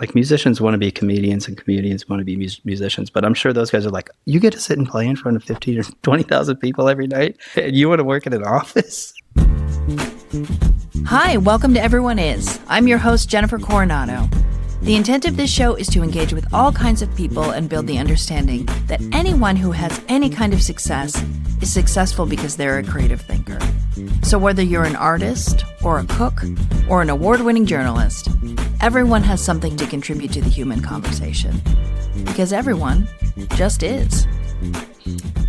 Like musicians want to be comedians and comedians want to be musicians, but I'm sure those guys are like, you get to sit and play in front of 15 or 20,000 people every night and you want to work in an office? Hi, welcome to Everyone Is. I'm your host, Jennifer Coronado. The intent of this show is to engage with all kinds of people and build the understanding that anyone who has any kind of success is successful because they're a creative thinker. So whether you're an artist, or a cook, or an award-winning journalist, everyone has something to contribute to the human conversation. Because everyone just is.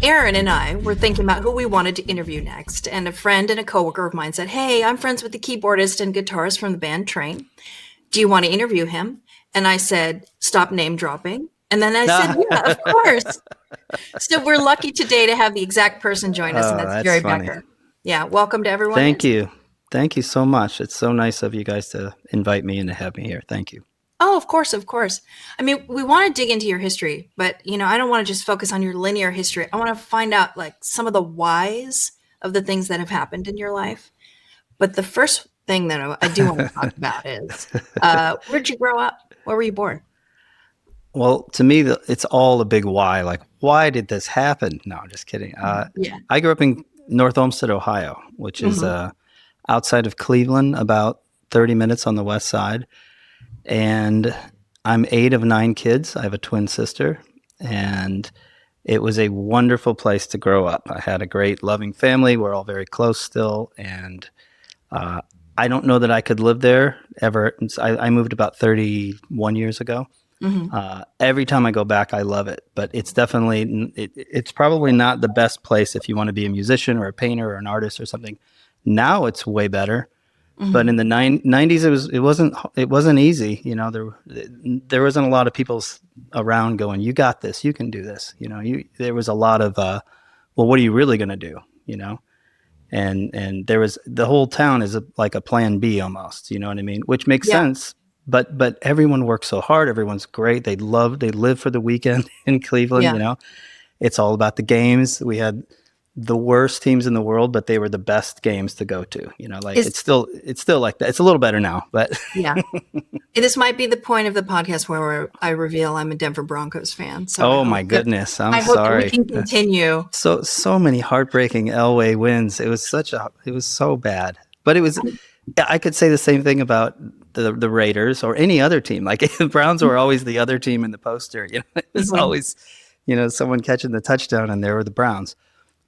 Aaron and I were thinking about who we wanted to interview next, and a friend and a coworker of mine said, "Hey, I'm friends with the keyboardist and guitarist from the band Train. Do you want to interview him?" And I said, "Stop name dropping." And then I said, "Yeah, of course." So we're lucky today to have the exact person join us, and that's Jerry Becker. Yeah, welcome to Everyone. Thank you. Thank you so much. It's so nice of you guys to invite me and to have me here. Thank you. Oh, of course, of course. I mean, we want to dig into your history, but I don't want to just focus on your linear history. I want to find out like some of the whys of the things that have happened in your life. But the first thing that I do want to talk about is where'd you grow up? Where were you born? Well, to me, it's all a big why. Like, why did this happen? No, I'm just kidding. I grew up in North Olmsted, Ohio, which is outside of Cleveland, about 30 minutes on the west side. And I'm 8 of 9 kids. I have a twin sister, and it was a wonderful place to grow up. I had a great, loving family. We're all very close still, and I don't know that I could live there ever. I moved about 31 years ago. Every time I go back, I love it, but it's definitely, it's probably not the best place if you want to be a musician or a painter or an artist or something. Now it's way better. But in the 90s, it wasn't easy. There wasn't a lot of people around going, "You got this, you can do this." There was a lot of, "Well, what are you really going to do?" And there was, the whole town is like a plan B almost. You know what I mean? Which makes sense. But everyone works so hard. Everyone's great. They live for the weekend in Cleveland. It's all about the games. We had the worst teams in the world, but they were the best games to go to. It's still like that. It's a little better now, but yeah. This might be the point of the podcast where I reveal I'm a Denver Broncos fan. So my goodness, I'm I hope sorry. That we can continue. So many heartbreaking Elway wins. It was so bad, but it was. I could say the same thing about the Raiders or any other team. Like the Browns were always the other team in the poster. It was always, someone catching the touchdown, and there were the Browns.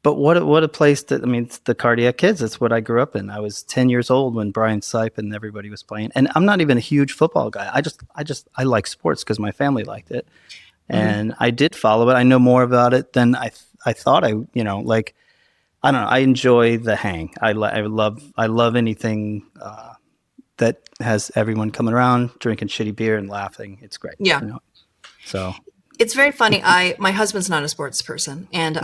But what a place it's the Cardiac Kids. That's what I grew up in. I was 10 years old when Brian Sipe and everybody was playing. And I'm not even a huge football guy. I like sports because my family liked it. And I did follow it. I know more about it than I thought I don't know. I enjoy the hang. I love anything that has everyone coming around, drinking shitty beer and laughing. It's great. Yeah. So it's very funny. My husband's not a sports person, and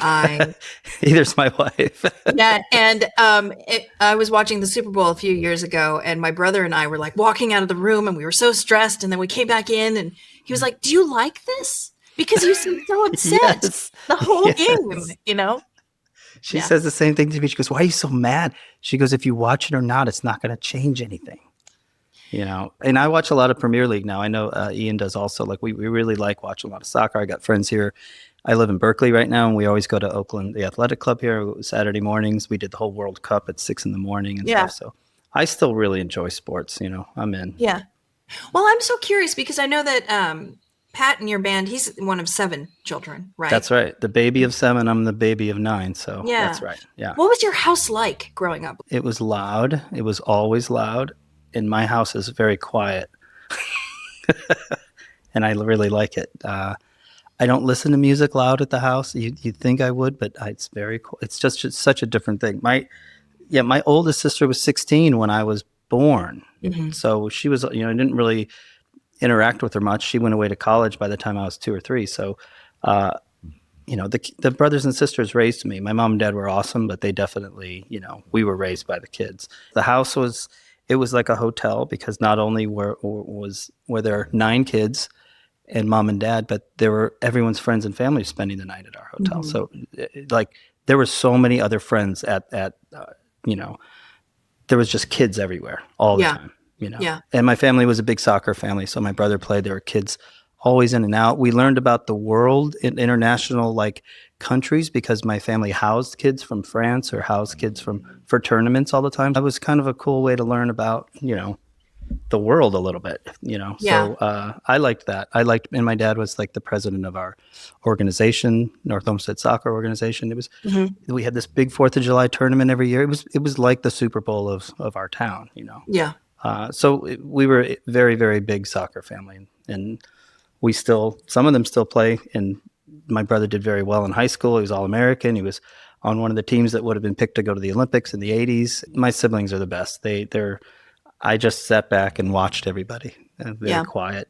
either's my wife. Yeah, and I was watching the Super Bowl a few years ago, and my brother and I were like walking out of the room, and we were so stressed, and then we came back in, and he was like, "Do you like this? Because you seem so upset the whole game." She says the same thing to me. She goes, "Why are you so mad?" She goes, "If you watch it or not, it's not going to change anything." And I watch a lot of Premier League now. I know Ian does also. Like we really like watching a lot of soccer. I got friends here. I live in Berkeley right now, and we always go to Oakland, the athletic club here, Saturday mornings. We did the whole World Cup at 6 a.m. and stuff. So I still really enjoy sports. I'm in. Yeah. Well, I'm so curious because I know that Pat in your band, he's one of 7 children, right? That's right. The baby of 7. I'm the baby of 9. So that's right. Yeah. What was your house like growing up? It was loud. It was always loud. And my house is very quiet. And I really like it. I don't listen to music loud at the house. You'd think I would, but it's very cool. It's just such a different thing. My oldest sister was 16 when I was born. So she was, I didn't really interact with her much. She went away to college by the time I was 2 or 3. So, the brothers and sisters raised me. My mom and dad were awesome, but they definitely, we were raised by the kids. The house was like a hotel because not only were there 9 kids and mom and dad, but there were everyone's friends and family spending the night at our hotel. So there were so many other friends at there was just kids everywhere all the time. Yeah. And my family was a big soccer family. So my brother played. There were kids always in and out. We learned about the world in international countries because my family housed kids from France or housed kids for tournaments all the time. That was kind of a cool way to learn about, the world a little bit, Yeah. So I liked that. And my dad was the president of our organization, North Olmsted Soccer Organization. It was, we had this big 4th of July tournament every year. It was like the Super Bowl of our town, Yeah. We were a very, very big soccer family, and some of them still play. And my brother did very well in high school. He was All-American. He was on one of the teams that would have been picked to go to the Olympics in the 80s. My siblings are the best. I just sat back and watched everybody. Very quiet.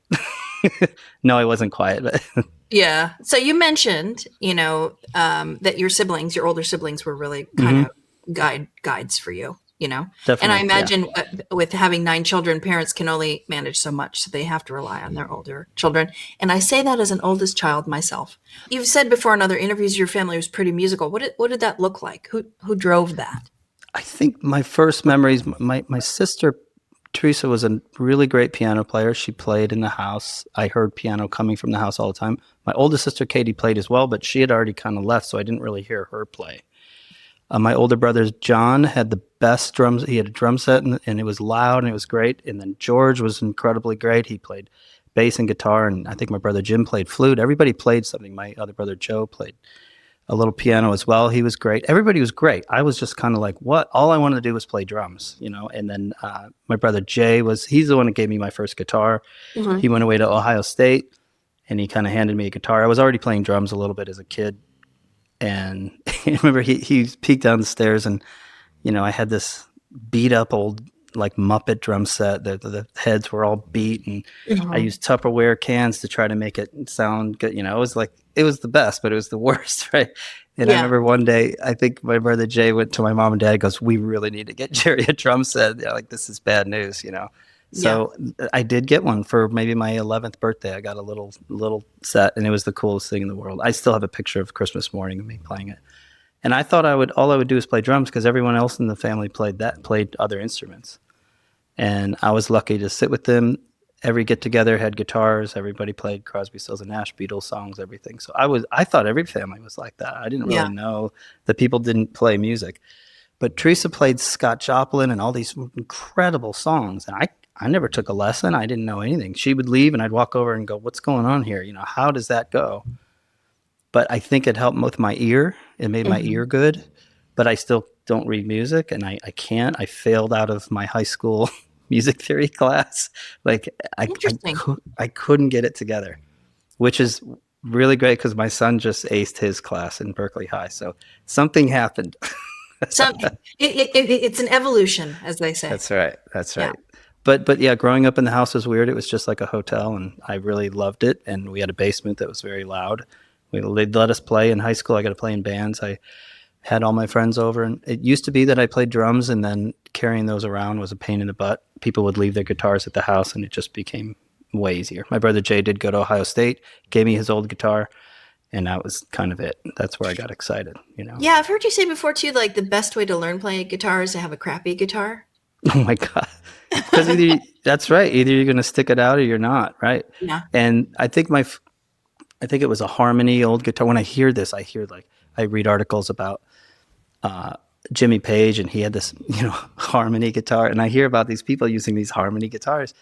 No, I wasn't quiet. But Yeah. So you mentioned, that your older siblings were really kind of guides for you, Definitely, and I imagine with having 9 children, parents can only manage so much. So they have to rely on their older children. And I say that as an oldest child myself. You've said before in other interviews, your family was pretty musical. What did that look like? Who drove that? I think my first memories, my sister Teresa was a really great piano player. She played in the house. I heard piano coming from the house all the time. My oldest sister, Katie, played as well, but she had already kind of left, so I didn't really hear her play. My older brother, John, had the best drums. He had a drum set, and it was loud, and it was great. And then George was incredibly great. He played bass and guitar, and I think my brother Jim played flute. Everybody played something. My other brother Joe played a little piano as well. He was great. Everybody was great. I was just kind of like, what? All I wanted to do was play drums, And then my brother Jay he's the one that gave me my first guitar. Mm-hmm. He went away to Ohio State, and he kind of handed me a guitar. I was already playing drums a little bit as a kid. And I remember he peeked down the stairs, and, I had this beat up old Muppet drum set. The heads were all beat, and I used Tupperware cans to try to make it sound good. It was the best, but it was the worst, right? And I remember one day, I think my brother Jay went to my mom and dad, goes, "We really need to get Jerry a drum set. This is bad news, So I did get one for maybe my 11th birthday. I got a little set, and it was the coolest thing in the world. I still have a picture of Christmas morning of me playing it. And I thought all I would do is play drums because everyone else in the family played other instruments. And I was lucky to sit with them. Every get together had guitars. Everybody played Crosby, Stills and Nash, Beatles songs, everything. So I thought every family was like that. I didn't really know that people didn't play music. But Teresa played Scott Joplin and all these incredible songs. And I never took a lesson. I didn't know anything. She would leave, and I'd walk over and go, "What's going on here? How does that go?" But I think it helped with my ear. It made my ear good. But I still don't read music, and I can't. I failed out of my high school music theory class. I couldn't get it together, which is really great because my son just aced his class in Berkeley High. So something happened. It's an evolution, as they say. That's right. But yeah, growing up in the house was weird. It was just like a hotel, and I really loved it. And we had a basement that was very loud. They'd let us play in high school. I got to play in bands. I had all my friends over, and it used to be that I played drums, and then carrying those around was a pain in the butt. People would leave their guitars at the house, and it just became way easier. My brother Jay did go to Ohio State, gave me his old guitar, and that was kind of it. That's where I got excited, Yeah, I've heard you say before too, the best way to learn playing guitar is to have a crappy guitar. Oh my God. Because that's right. Either you're going to stick it out or you're not, right? Yeah. And I think it was a Harmony old guitar. When I hear this, I read articles about Jimmy Page, and he had this, Harmony guitar. And I hear about these people using these Harmony guitars,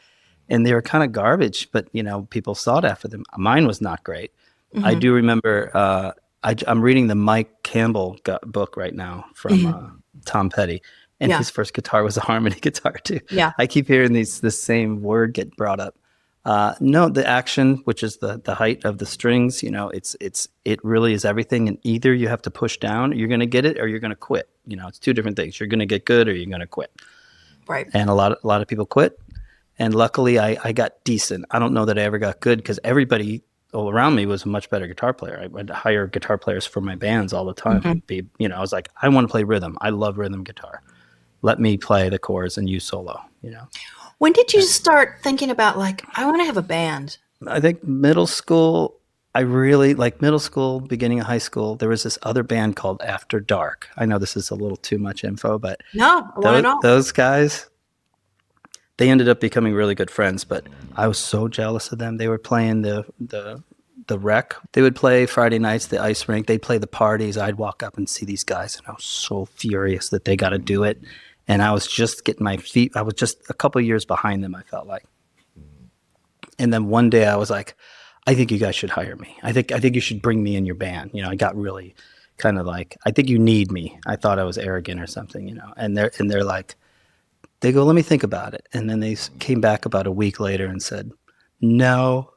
and they were kind of garbage, but, people sought after them. Mine was not great. Mm-hmm. I do remember, I'm reading the Mike Campbell book right now from Tom Petty. And his first guitar was a Harmony guitar too. Yeah. I keep hearing the same word get brought up. No, the action, which is the height of the strings, it really is everything. And either you have to push down, you're going to get it, or you're going to quit. It's two different things. You're going to get good, or you're going to quit. Right. And a lot of people quit. And luckily I got decent. I don't know that I ever got good because everybody all around me was a much better guitar player. I would hire guitar players for my bands all the time. Mm-hmm. I was like, I want to play rhythm. I love rhythm guitar. Let me play the chords and you solo, When did you start thinking about I want to have a band? I think middle school, I really middle school, beginning of high school, there was this other band called After Dark. I know this is a little too much info, but no, I want to know. Those guys, they ended up becoming really good friends, but I was so jealous of them. They were playing the rec. They would play Friday nights, the ice rink. They'd play the parties. I'd walk up and see these guys, and I was so furious that they got to do it. And I was just getting my feet. I was just a couple of years behind them, I felt like. And then one day I was like, I think you guys should hire me. I think you should bring me in your band. I got really kind of like, I think you need me. I thought I was arrogant or something, And they're like, they go, let me think about it. And then they came back about a week later and said, no,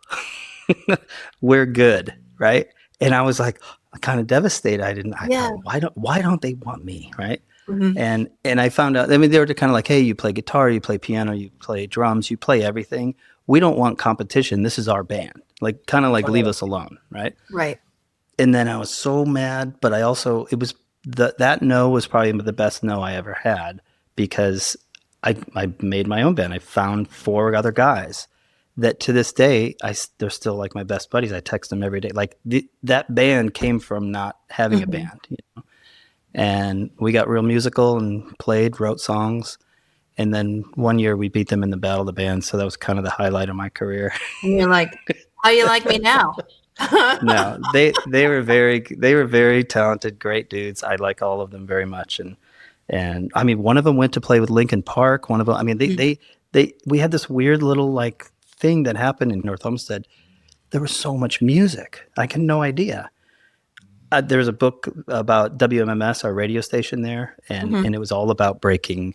we're good, right? And I was like, kind of devastated. I thought, why don't they want me, right? Mm-hmm. And I found out. I mean, they were kind of like, hey, you play guitar, you play piano, you play drums, you play everything. We don't want competition. This is our band. Like, kind of like, leave us alone, right? Right. And then I was so mad, but I also that no was probably the best no I ever had, because I made my own band. I found 4 other guys that to this day, they're still like my best buddies. I text them every day. Like that band came from not having a band, and we got real musical and wrote songs. And then one year we beat them in the Battle of the Bands. So that was kind of the highlight of my career. And you're like, how you like me now? No, they were very talented, great dudes. I like all of them very much. And I mean, one of them went to play with Linkin Park. One of them, I mean, we had this weird little like thing that happened in North Homestead. There was so much music. I had no idea. There's a book about WMMS, our radio station there, and it was all about breaking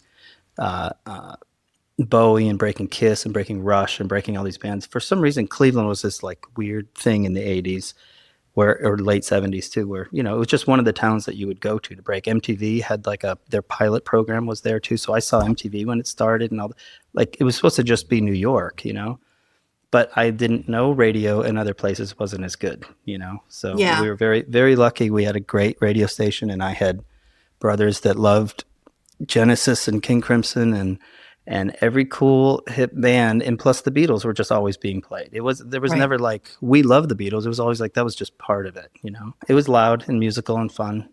Bowie and breaking Kiss and breaking Rush and breaking all these bands. For some reason, Cleveland was this like weird thing in the 80s or late 70s too, where, it was just one of the towns that you would go to break. MTV had like their pilot program was there too. So I saw MTV when it started and it was supposed to just be New York, but I didn't know radio in other places wasn't as good, So we were very, very lucky. We had a great radio station, and I had brothers that loved Genesis and King Crimson and every cool hip band, and plus the Beatles were just always being played. There was never like, we love the Beatles. It was always like, that was just part of it, It was loud and musical and fun.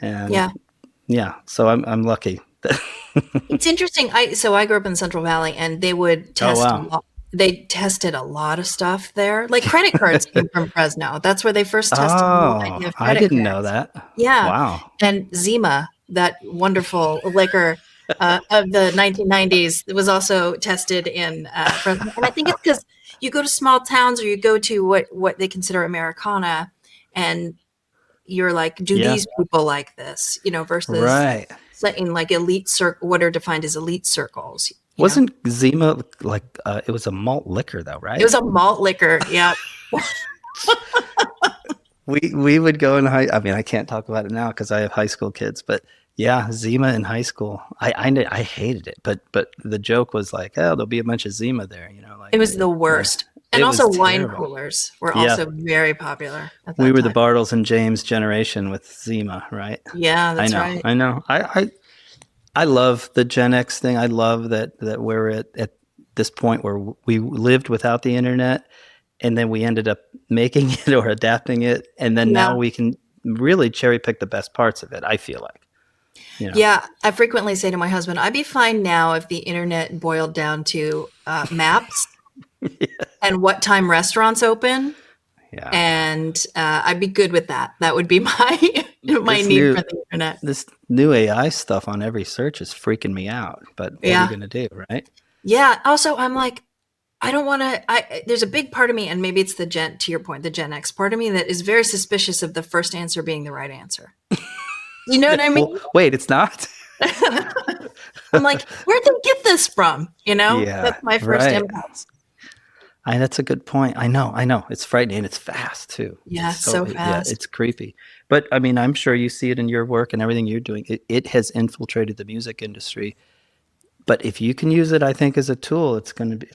And so I'm lucky. It's interesting. I grew up in the Central Valley, and they would test they tested a lot of stuff there. Like credit cards came from Fresno. That's where they first tested the idea of credit I didn't cards. know that. Yeah. Wow. And Zima, that wonderful liquor of the 1990s, it was also tested in Fresno. And I think it's because you go to small towns, or you go to what they consider Americana, and you're like, do these people like this? Versus in like elite what are defined as elite circles. Wasn't Zima like it was a malt liquor though, right? It was a malt liquor, yeah. we would go in I mean, I can't talk about it now because I have high school kids, but yeah, Zima in high school. I hated it, but the joke was like, oh, there'll be a bunch of Zima there, like it was the worst. And also wine coolers were also very popular. We were the Bartles and James generation with Zima, right? Yeah, that's right. I know. I love the Gen X thing. I love that we're at this point where we lived without the internet, and then we ended up making it or adapting it, and then now we can really cherry pick the best parts of it, I feel like. Yeah, I frequently say to my husband, I'd be fine now if the internet boiled down to maps and what time restaurants open. Yeah. And I'd be good with that. That would be my need for the internet. This new AI stuff on every search is freaking me out. But what are you going to do, right? Yeah. Also, I'm like, I don't want to. There's a big part of me, and maybe it's to your point, the Gen X part of me that is very suspicious of the first answer being the right answer. You know what I mean? Well, wait, it's not? I'm like, where'd they get this from? Yeah, that's my first impulse. That's a good point. I know. It's frightening, and it's fast too. Yeah, so fast. Yeah, it's creepy. But I mean, I'm sure you see it in your work and everything you're doing. It has infiltrated the music industry. But if you can use it, I think, as a tool, it's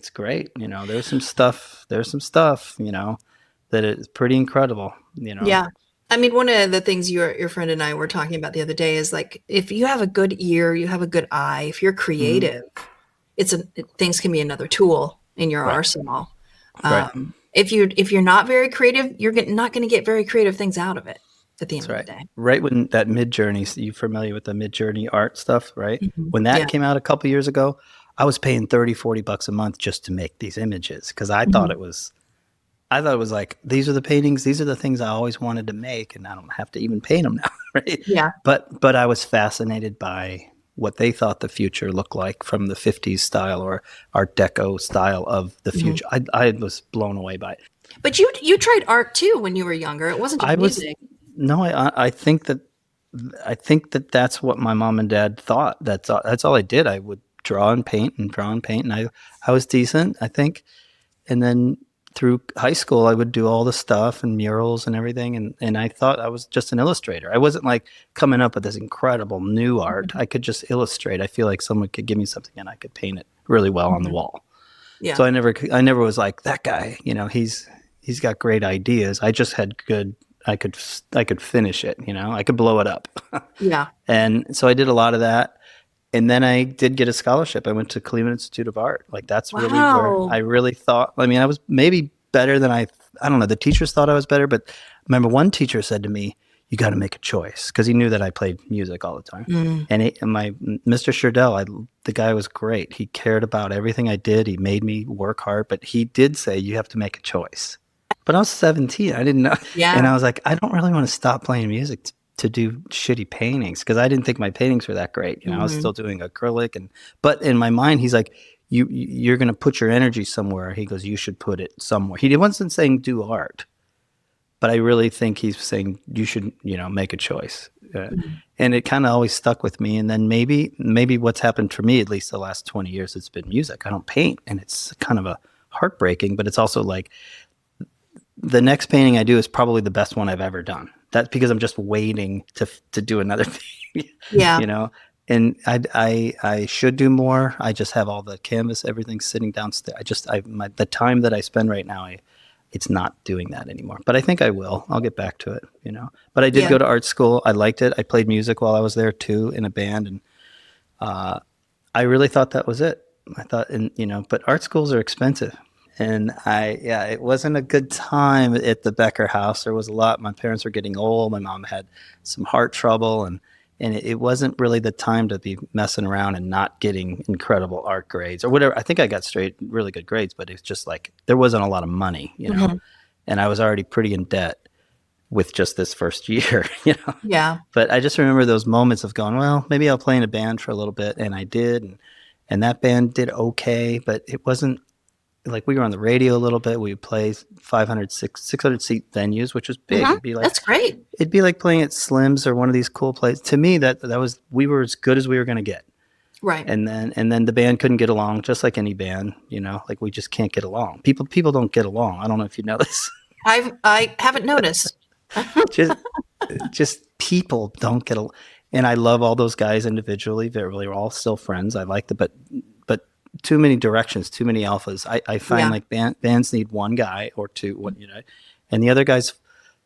great. There's some stuff, that is pretty incredible. Yeah. I mean, one of the things your friend and I were talking about the other day is like, if you have a good ear, you have a good eye. If you're creative, things can be another tool in your arsenal. Right. If you're not very creative, you're not going to get very creative things out of it at the end of the day. Right when that Mid-Journey, you familiar with the Mid-Journey art stuff, right? Mm-hmm. When that came out a couple years ago, I was paying 30, $40 a month just to make these images because I thought it was like, these are the paintings, these are the things I always wanted to make, and I don't have to even paint them now, right? Yeah. But I was fascinated by what they thought the future looked like from the 50s style or Art Deco style of the future. I was blown away by it. But you tried art too when you were younger. It wasn't just music. I think that that's what my mom and dad thought. That's all I did. I would draw and paint, and I was decent, I think. And then through high school, I would do all the stuff and murals and everything. And I thought I was just an illustrator. I wasn't like coming up with this incredible new art. I could just illustrate. I feel like someone could give me something and I could paint it really well on the wall. Yeah. So I never was like, that guy, he's got great ideas. I just had I could finish it, I could blow it up. Yeah. And so I did a lot of that. And then I did get a scholarship. I went to Cleveland Institute of Art. Like, that's really where I really thought, I was maybe better than I don't know. The teachers thought I was better, but I remember one teacher said to me, you got to make a choice, because he knew that I played music all the time. And Mr. Sherdell, the guy was great. He cared about everything I did. He made me work hard, but he did say, you have to make a choice. But I was 17. I didn't know. Yeah. And I was like, I don't really want to stop playing music to do shitty paintings, because I didn't think my paintings were that great. I was still doing acrylic, but in my mind, he's like, you're going to put your energy somewhere. He goes, you should put it somewhere. He wasn't saying do art, but I really think he's saying you should, make a choice. And it kind of always stuck with me. And then maybe what's happened for me, at least the last 20 years, it's been music. I don't paint, and it's kind of a heartbreaking, but it's also like the next painting I do is probably the best one I've ever done. That's because I'm just waiting to do another thing. Yeah. And I should do more. I just have all the canvas, everything sitting downstairs. The time that I spend right now, it's not doing that anymore. But I think I will. I'll get back to it, But I did go to art school. I liked it. I played music while I was there too, in a band. And I really thought that was it. I thought, but art schools are expensive. And it wasn't a good time at the Becker house. There was a lot. My parents were getting old. My mom had some heart trouble, and it wasn't really the time to be messing around and not getting incredible art grades or whatever. I think I got really good grades, but it's just like there wasn't a lot of money, and I was already pretty in debt with just this first year, Yeah. But I just remember those moments of going, well, maybe I'll play in a band for a little bit, and I did, and that band did okay, but it wasn't. Like, we were on the radio a little bit. We would play 600 seat venues, which was big. It'd be like, that's great. It'd be like playing at Slim's or one of these cool places. To me, we were as good as we were going to get. Right. And then the band couldn't get along, just like any band, like we just can't get along. People don't get along. I don't know if you know this. I haven't noticed. just people don't get along. And I love all those guys individually. We're all still friends. I like them, but too many directions, too many alphas. I find like bands need one guy or two, and the other guys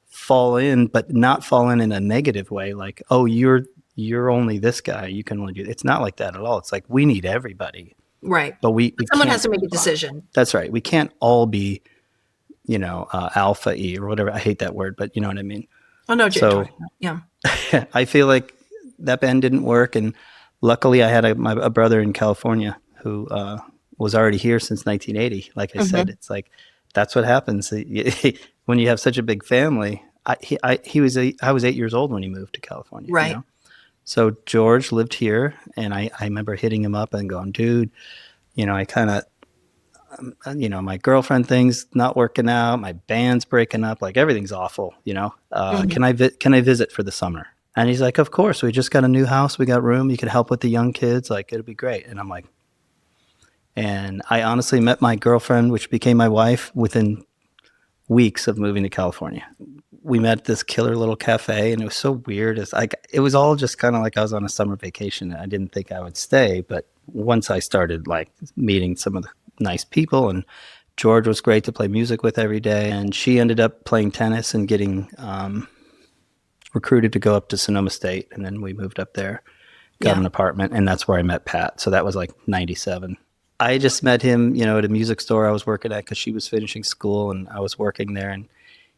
fall in, but not fall in a negative way. Like, oh, you're only this guy. You can only do. It's not like that at all. It's like we need everybody. Right. But someone has to make a decision. That's right. We can't all be, alpha E or whatever. I hate that word, but you know what I mean. Oh no, so yeah. I feel like that band didn't work, and luckily I had a brother in California who was already here since 1980. Like I said, it's like, that's what happens when you have such a big family. I was 8 years old when he moved to California. Right. So George lived here, and I remember hitting him up and going, dude, I kind of, my girlfriend thing's not working out. My band's breaking up. Like, everything's awful. Can I visit for the summer? And he's like, of course. We just got a new house. We got room. You could help with the young kids. Like, it'll be great. And I'm like, and I honestly met my girlfriend, which became my wife, within weeks of moving to California. We met at this killer little cafe, and it was so weird. It was all just kind of like I was on a summer vacation. I didn't think I would stay, but once I started like meeting some of the nice people, and George was great to play music with every day, and she ended up playing tennis and getting recruited to go up to Sonoma State, and then we moved up there, got an apartment, and that's where I met Pat. So that was like 97. I just met him, at a music store I was working at, because she was finishing school and I was working there, and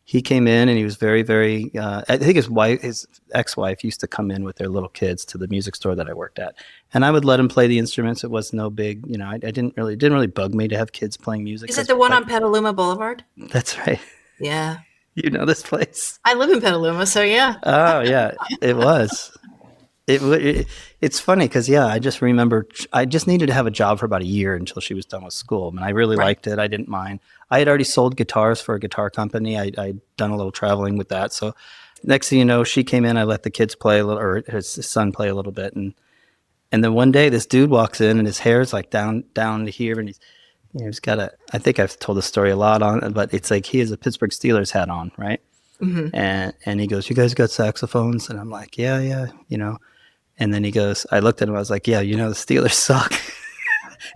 he came in and he was very, very, I think his ex-wife used to come in with their little kids to the music store that I worked at. And I would let him play the instruments. It was no big, it didn't really bug me to have kids playing music. Is it the one on Petaluma Boulevard? That's right. Yeah. You know this place. I live in Petaluma, so yeah. Oh yeah, it was. It's funny because I just remember I just needed to have a job for about a year until she was done with school. And I really liked it. I didn't mind. I had already sold guitars for a guitar company. I'd done a little traveling with that. So next thing you know, she came in. I let the kids play a little, or his son play a little bit. And then one day this dude walks in and his hair's like down to here. And he's got I think I've told the story a lot on it, but it's like he has a Pittsburgh Steelers hat on, right? Mm-hmm. And he goes, "You guys got saxophones?" And I'm like, yeah. And then he goes, I looked at him, I was like, yeah, the Steelers suck.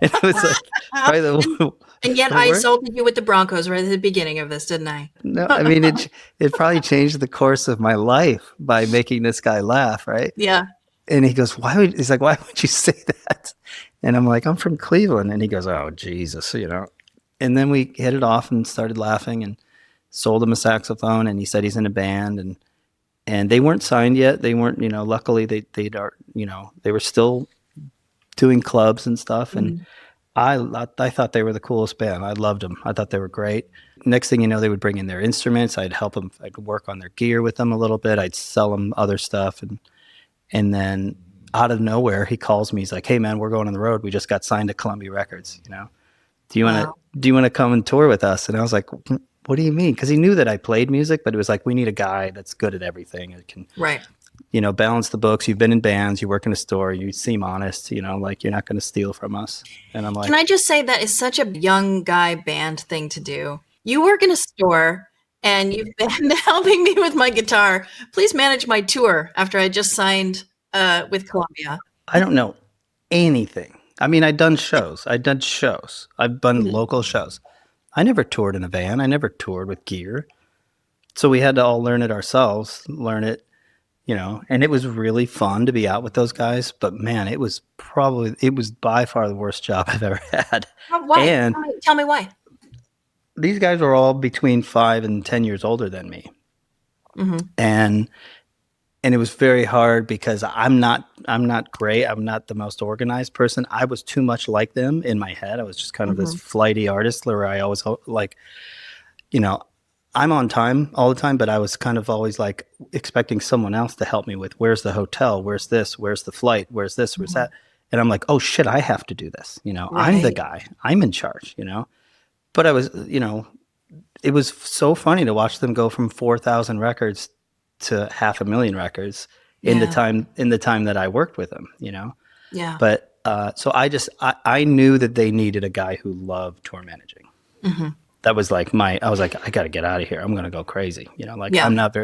And it was like, probably and yet I insulted you with the Broncos right at the beginning of this, didn't I? No, I mean, it probably changed the course of my life by making this guy laugh, right? Yeah. And he goes, why would you say that? And I'm like, I'm from Cleveland. And he goes, oh, Jesus, And then we hit it off and started laughing and sold him a saxophone. And he said he's in a band. And they weren't signed yet. They weren't, luckily they were still doing clubs and stuff. And I thought they were the coolest band. I loved them. I thought they were great. Next thing you know, they would bring in their instruments. I'd help them. I'd work on their gear with them a little bit. I'd sell them other stuff. And then out of nowhere, he calls me. He's like, "Hey man, we're going on the road. We just got signed to Columbia Records. Do you want to come and tour with us?" And I was like, "What do you mean?" Because he knew that I played music, but it was like, we need a guy that's good at everything and can, balance the books. You've been in bands, you work in a store, you seem honest, like you're not going to steal from us. And I'm like, can I just say that is such a young guy band thing to do? You work in a store and you've been helping me with my guitar. Please manage my tour after I just signed with Columbia. I don't know anything. I mean, I've done shows. I've done local shows. I never toured in a van. I never toured with gear. So we had to all learn it ourselves, and it was really fun to be out with those guys. But man, it was by far the worst job I've ever had. Why? And tell me why. These guys were all between 5 and 10 years older than me. Mm-hmm. And it was very hard because I'm not great. I'm not the most organized person. I was too much like them in my head. I was just kind of this flighty artist where I always I'm on time all the time, but I was kind of always like expecting someone else to help me with where's the hotel, where's this, where's the flight, where's this, where's that. And I'm like, oh shit, I have to do this. Right. I'm the guy. I'm in charge, But I was, it was so funny to watch them go from 4,000 records to 500,000 records in the time that I worked with them, Yeah. But so I knew that they needed a guy who loved tour managing. Mm-hmm. That was like I was like, I got to get out of here. I'm going to go crazy. I'm not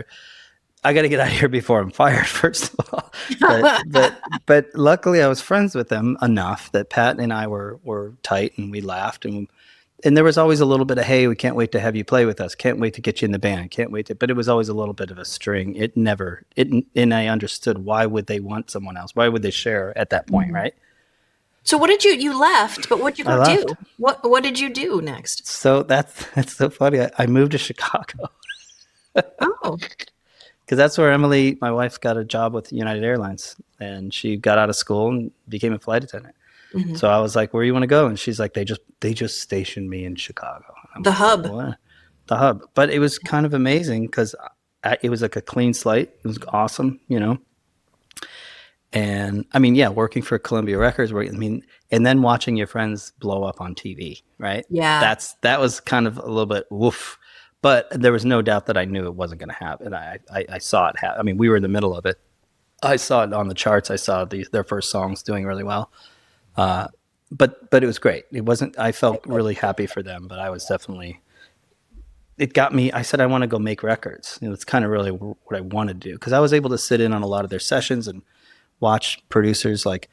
I got to get out of here before I'm fired, first of all. But luckily I was friends with them enough that Pat and I were tight and we laughed and there was always a little bit of, hey, we can't wait to have you play with us. Can't wait to get you in the band. Can't wait to, but it was always a little bit of a string. And I understood why would they want someone else? Why would they share at that point, right? So what did you left, but what did you go do? What did you do next? So that's so funny. I moved to Chicago. Oh. Because that's where Emily, my wife, got a job with United Airlines. And she got out of school and became a flight attendant. Mm-hmm. So I was like, where do you want to go? And she's like, they just stationed me in Chicago. The hub. What? The hub. But it was kind of amazing because it was like a clean slate. It was awesome, And I mean, working for Columbia Records, and then watching your friends blow up on TV, right? Yeah. That was kind of a little bit woof. But there was no doubt that I knew it wasn't going to happen. I saw it happen. I mean, we were in the middle of it. I saw it on the charts. I saw their first songs doing really well. But it was great. It wasn't, I felt really happy for them, but I was definitely, it got me, I said, I want to go make records. It's kind of really what I wanted to do. Cause I was able to sit in on a lot of their sessions and watch producers like,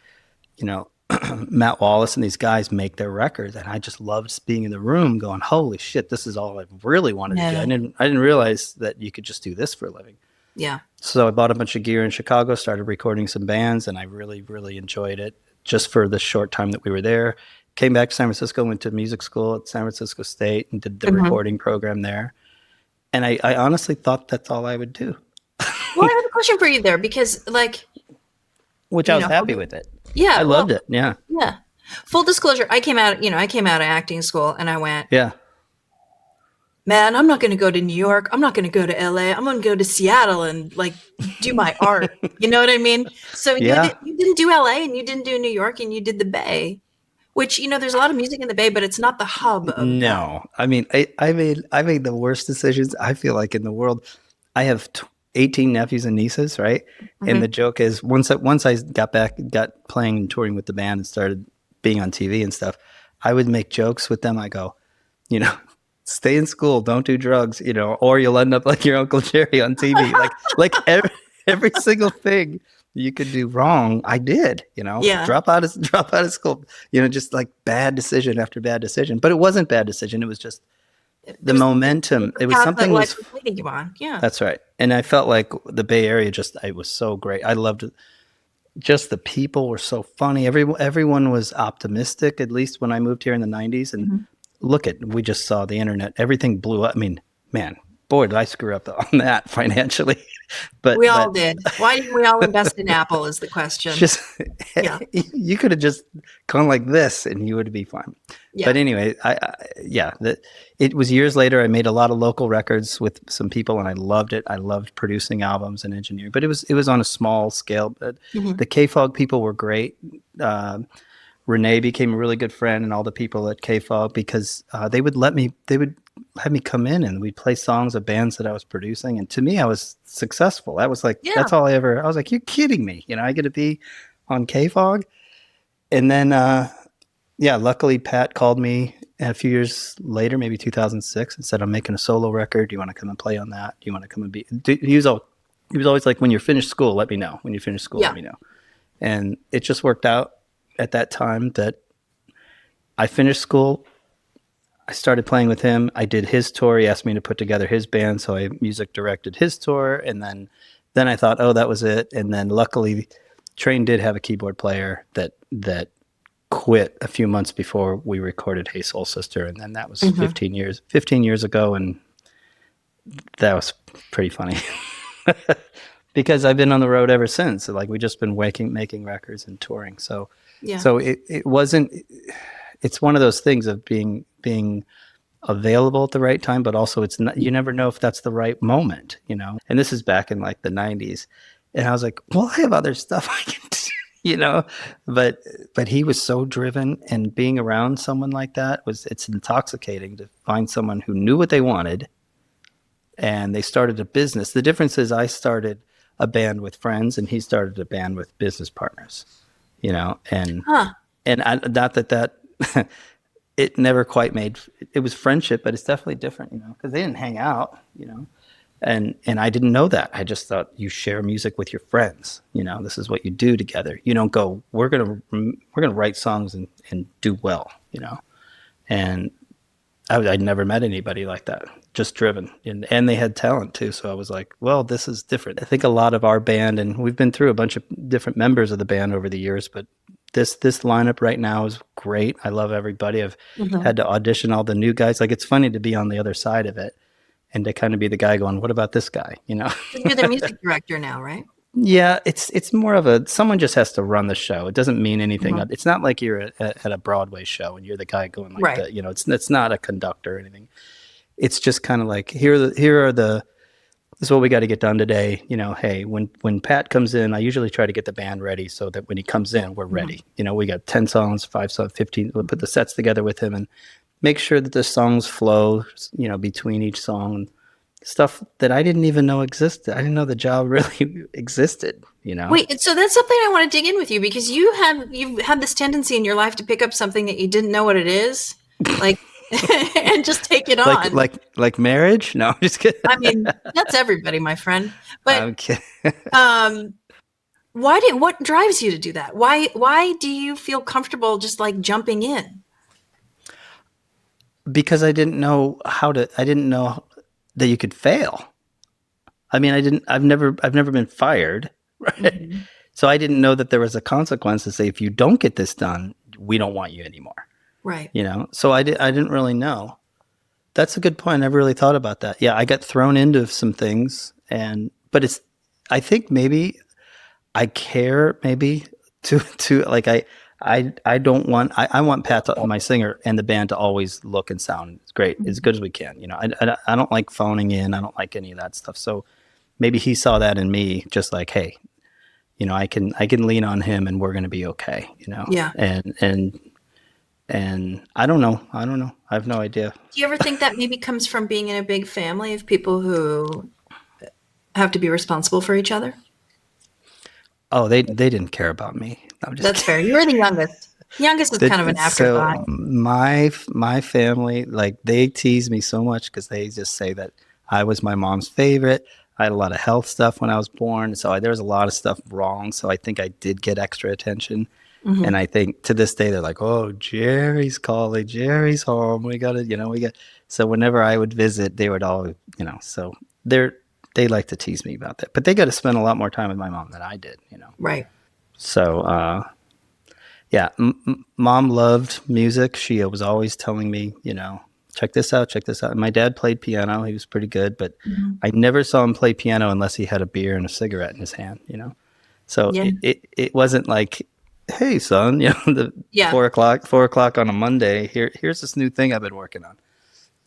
Matt Wallace and these guys make their records. And I just loved being in the room going, holy shit, this is all I really wanted to do. I didn't realize that you could just do this for a living. Yeah. So I bought a bunch of gear in Chicago, started recording some bands, and I really, really enjoyed it. Just for the short time that we were there, came back to San Francisco, went to music school at San Francisco State and did the recording program there. And I honestly thought that's all I would do. Well, I have a question for you there because, like, Which I was happy with it. Yeah, I loved it. Yeah. Yeah. Full disclosure, I came out of acting school and I went, yeah, man, I'm not going to go to New York. I'm not going to go to LA. I'm going to go to Seattle and like do my art. You know what I mean? So you didn't do LA and you didn't do New York and you did the Bay, which, there's a lot of music in the Bay, but it's not the hub of No. I mean, I made the worst decisions, I feel like, in the world. I have 18 nephews and nieces, right? Mm-hmm. And the joke is once I got playing and touring with the band and started being on TV and stuff, I would make jokes with them. I go, stay in school, don't do drugs, or you'll end up like your Uncle Jerry on TV. like every single thing you could do wrong, I did, drop out of school, just like bad decision after bad decision. But it wasn't bad decision. It was just the momentum. It was something that was leading you on. Yeah, that's right. And I felt like the Bay Area it was so great. I loved it. Just the people were so funny. Everyone was optimistic, at least when I moved here in the 90s. And we just saw the internet. Everything blew up. I mean, man, boy, did I screw up on that financially. But we all did. Why didn't we all invest in Apple is the question. You could have just gone like this and you would be fine. Yeah. But anyway, it was years later. I made a lot of local records with some people and I loved it. I loved producing albums and engineering, but it was on a small scale. But the K-Fog people were great. Renee became a really good friend and all the people at K-Fog because they would have me come in and we'd play songs of bands that I was producing. And to me, I was successful. That was like, that's all I was like, you're kidding me. I get to be on K-Fog. And then, luckily Pat called me a few years later, maybe 2006, and said, I'm making a solo record. Do you want to come and play on that? Do you want to come and be, he was always like, when you're finished school, let me know. When you finish school, let me know. And it just worked out at that time that I finished school. I started playing with him. I did his tour. He asked me to put together his band, so I music directed his tour. And then I thought, oh, that was it. And then luckily, Train did have a keyboard player that quit a few months before we recorded Hey Soul Sister, and then that was 15 years ago, and that was pretty funny because I've been on the road ever since. So, like, we just been making records and touring. So it wasn't. It's one of those things of being available at the right time, but also it's not. You never know if that's the right moment, And this is back in like the 90s, and I was like, well, I have other stuff I can do. But he was so driven, and being around someone like that it's intoxicating to find someone who knew what they wanted and they started a business. The difference is I started a band with friends and he started a band with business partners, and not that it never quite it was friendship, but it's definitely different, because they didn't hang out, And I didn't know that. I just thought you share music with your friends. This is what you do together. You don't go, we're gonna write songs and do well. And I'd never met anybody like that. Just driven, and they had talent too. So I was like, well, this is different. I think a lot of our band, and we've been through a bunch of different members of the band over the years, but this lineup right now is great. I love everybody. I've had to audition all the new guys. Like, it's funny to be on the other side of it. And to kind of be the guy going, what about this guy? You're the music director now, right? Yeah, it's more of someone just has to run the show. It doesn't mean anything. It's not like you're at a Broadway show and you're the guy going like that. It's not a conductor or anything. It's just kind of like, this is what we got to get done today. Hey, when Pat comes in, I usually try to get the band ready so that when he comes in, we're ready. We got 10 songs, 5 songs, 15. We'll put the sets together with him and make sure that the songs flow, between each song, stuff that I didn't even know existed. I didn't know the job really existed, Wait, so that's something I want to dig in with you, because you've had this tendency in your life to pick up something that you didn't know what it is, like, and just take it on. Like marriage? No, I'm just kidding. I mean, that's everybody, my friend. But I'm kidding. what drives you to do that? Why do you feel comfortable just like jumping in? Because I didn't know that you could fail. I mean, I've never been fired, right? Mm-hmm. So I didn't know that there was a consequence to say, if you don't get this done, we don't want you anymore. Right. So I didn't really know. That's a good point. I never really thought about that. Yeah, I got thrown into some things, but I think maybe I care maybe to like I don't want I want Pat my singer and the band to always look and sound great as good as we can. I don't like phoning in. I don't like any of that stuff. So maybe he saw that in me, just like, hey, I can lean on him and we're going to be okay. Yeah. And I don't know. I have no idea. Do you ever think that maybe comes from being in a big family of people who have to be responsible for each other? Oh, they didn't care about me. That's fair. You were the youngest. Youngest is kind of an afterthought. So my family, like, they tease me so much because they just say that I was my mom's favorite. I had a lot of health stuff when I was born, so there was a lot of stuff wrong. So I think I did get extra attention. Mm-hmm. And I think to this day they're like, "Oh, Jerry's calling. Jerry's home. We got to, So whenever I would visit, they would all, So they like to tease me about that, but they got to spend a lot more time with my mom than I did. Right. So, yeah, mom loved music. She was always telling me, check this out, check this out. And my dad played piano. He was pretty good, but I never saw him play piano unless he had a beer and a cigarette in his hand, So it wasn't like, hey, son, 4 o'clock on a Monday, here's this new thing I've been working on.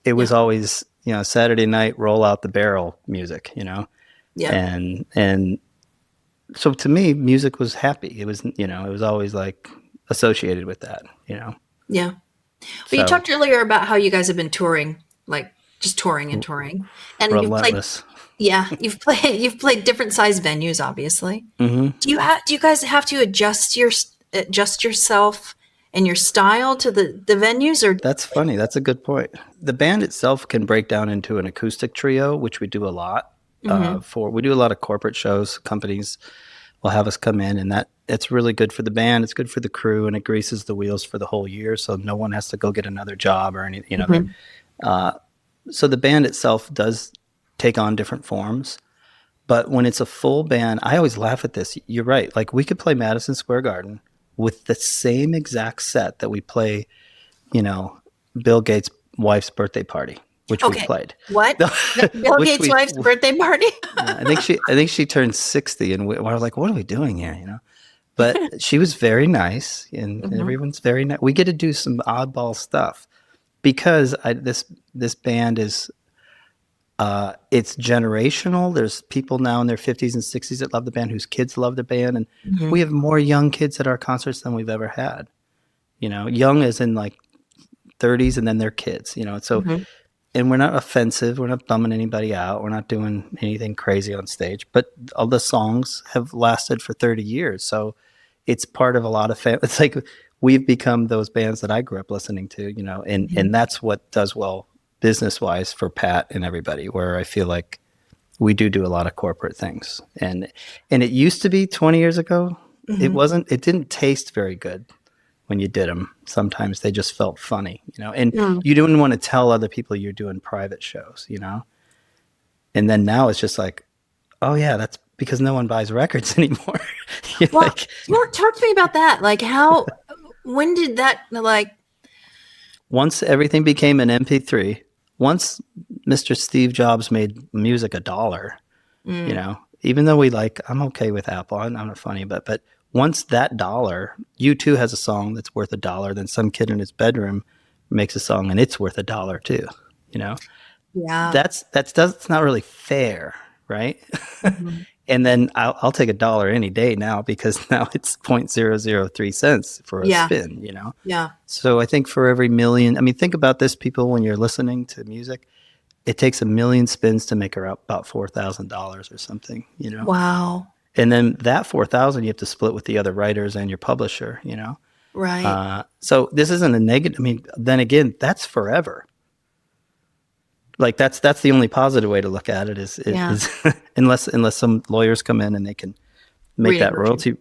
It was always, Saturday night, roll out the barrel music, Yeah. And so to me, music was happy. It was, it was always like associated with that, Yeah. But you talked earlier about how you guys have been touring, like just touring and touring, and relentless. You've played different size venues, obviously. Mm-hmm. Do you guys have to adjust yourself and your style to the venues, or? That's funny. That's a good point. The band itself can break down into an acoustic trio, which we do a lot. We do a lot of corporate shows. Companies will have us come in, and it's really good for the band. It's good for the crew, and it greases the wheels for the whole year. So no one has to go get another job or anything. So the band itself does take on different forms, but when it's a full band, I always laugh at this. You're right. Like, we could play Madison Square Garden with the same exact set that we play, Bill Gates' wife's birthday party, which we played. What? Bill Gates' wife's birthday party? I think she turned 60, and we were like, what are we doing here? But she was very nice, and everyone's very nice. We get to do some oddball stuff because this band is, it's generational. There's people now in their 50s and 60s that love the band, whose kids love the band, and we have more young kids at our concerts than we've ever had. Young as in like 30s, and then their kids. So, and we're not offensive. We're not bumming anybody out. We're not doing anything crazy on stage. But all the songs have lasted for 30 years, so it's part of a lot of It's like we've become those bands that I grew up listening to. And that's what does well business-wise for Pat and everybody, where I feel like we do a lot of corporate things. And it used to be 20 years ago, it didn't taste very good when you did them. Sometimes they just felt funny, and you didn't want to tell other people you're doing private shows, And then now it's just like, oh yeah, that's because no one buys records anymore. Well, talk to me about that. Like, when did that, like... Once everything became an MP3, once Mr. Steve Jobs made music $1, even though I'm okay with Apple, I'm not funny, but once that $1, U2 has a song that's worth $1, then some kid in his bedroom makes a song and it's worth $1 too, Yeah. That's not really fair, right? And then I'll take $1 any day now, because now it's 0.003 cents for a spin, Yeah. So I think for every million, think about this, people, when you're listening to music, it takes 1 million spins to make about $4,000 or something, Wow. And then that 4,000 you have to split with the other writers and your publisher, Right. So this isn't a negative. Then again, that's forever. Like that's the only positive way to look at it is unless some lawyers come in and they can make that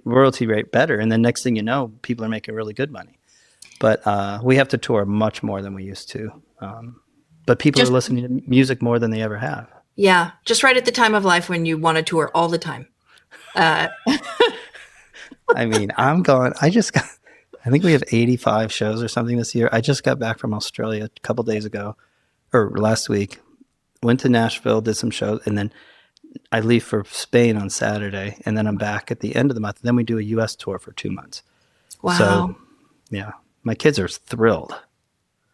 royalty rate better, and then next thing you know, people are making really good money. But we have to tour much more than we used to. But people are listening to music more than they ever have. Yeah, just right at the time of life when you want to tour all the time. I'm going. I think we have 85 shows or something this year. I just got back from Australia a couple days ago. or last week. Went to Nashville, did some shows, and then I leave for Spain on Saturday, and then I'm back at the end of the month. Then we do a U.S. tour for 2 months. Wow. So, yeah, my kids are thrilled.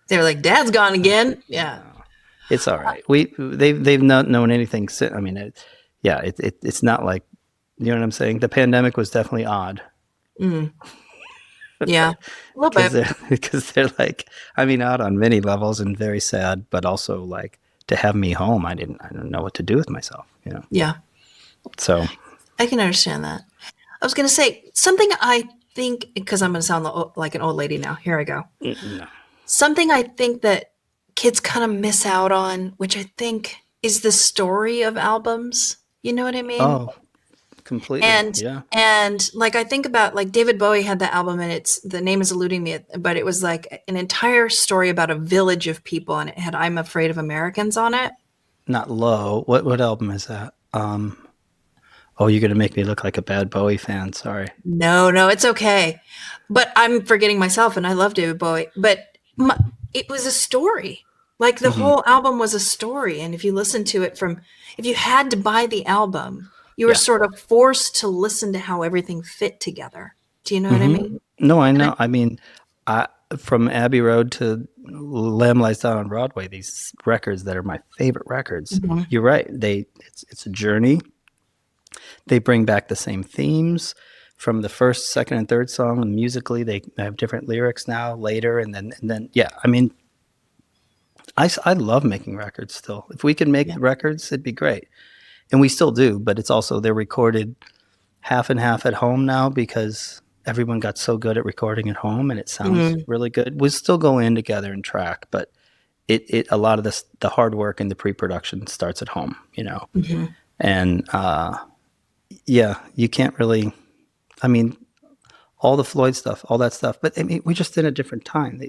They're like, Dad's gone again. Yeah. It's all right. They've not known anything. I mean, it's not like, you know what I'm saying? The pandemic was definitely odd. Mm. Yeah, a little bit. Because they're like, I mean, odd on many levels and very sad, but also like to have me home, I don't know what to do with myself, you know? Yeah. So I can understand that. I was going to say something I think, because I'm going to sound like an old lady now. Here I go. No. Something I think that kids kind of miss out on, which I think is the story of albums. You know what I mean? Oh, completely. And like I think about like David Bowie had the album, and the name is eluding me, but it was like an entire story about a village of people, and it had "I'm Afraid of Americans" on it. Not Low. What album is that? Oh, you're gonna make me look like a bad Bowie fan. Sorry. No, it's okay. But I'm forgetting myself, and I love David Bowie. But it was a story. Like the whole album was a story, and if you listen to it if you had to buy the album, you were sort of forced to listen to how everything fit together. Do you know what I mean? No, I know. I mean, from Abbey Road to Lamb Lies Down on Broadway, these records that are my favorite records. Mm-hmm. You're right. It's a journey. They bring back the same themes from the first, second, and third song. And musically, they have different lyrics now, later, and then. Yeah, I mean, I love making records still. If we could make records, it'd be great. And we still do, but it's also, they're recorded half and half at home now because everyone got so good at recording at home and it sounds really good. We still go in together and track, but a lot of the hard work and the pre-production starts at home, you know? Mm-hmm. And you can't really, I mean, all the Floyd stuff, all that stuff, but I mean, we just in a different time.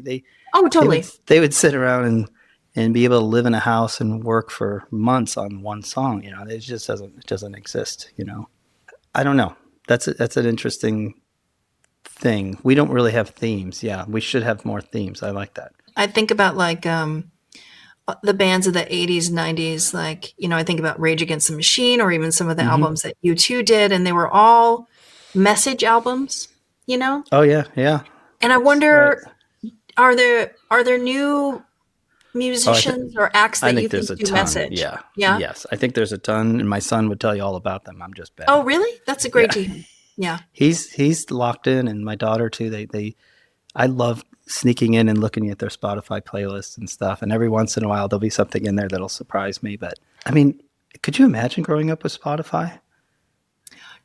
Oh, totally. They would sit around and be able to live in a house and work for months on one song, you know. It just doesn't exist, you know. I don't know. That's an interesting thing. We don't really have themes. Yeah, we should have more themes. I like that. I think about like the bands of the 80s, 90s, like, you know, I think about Rage Against the Machine or even some of the albums that U2 did, and they were all message albums, you know? Oh yeah, yeah. And I wonder, are there new musicians or acts that you think do message? Yeah. Yes, I think there's a ton, and my son would tell you all about them. I'm just bad. Oh, really? That's a great team. Yeah. He's locked in, and my daughter too. I love sneaking in and looking at their Spotify playlists and stuff, and every once in a while there'll be something in there that'll surprise me. But I mean, could you imagine growing up with Spotify?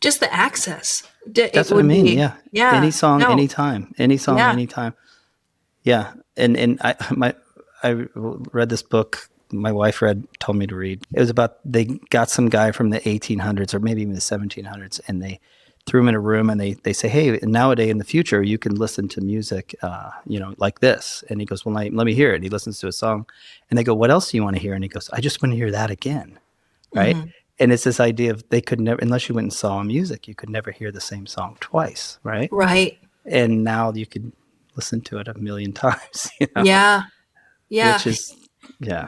Just the access. That's what I mean. Yeah. Any song, anytime. Any song, anytime. Yeah. And I read this book my wife told me to read. It was about, they got some guy from the 1800s or maybe even the 1700s, and they threw him in a room and they say, hey, nowadays in the future, you can listen to music, like this. And he goes, well, let me hear it. And he listens to a song and they go, what else do you want to hear? And he goes, I just want to hear that again. Right. Mm-hmm. And it's this idea of they could never, unless you went and saw music, you could never hear the same song twice. Right. Right. And now you could listen to it a million times. You know? Yeah. Yeah. Which is, yeah.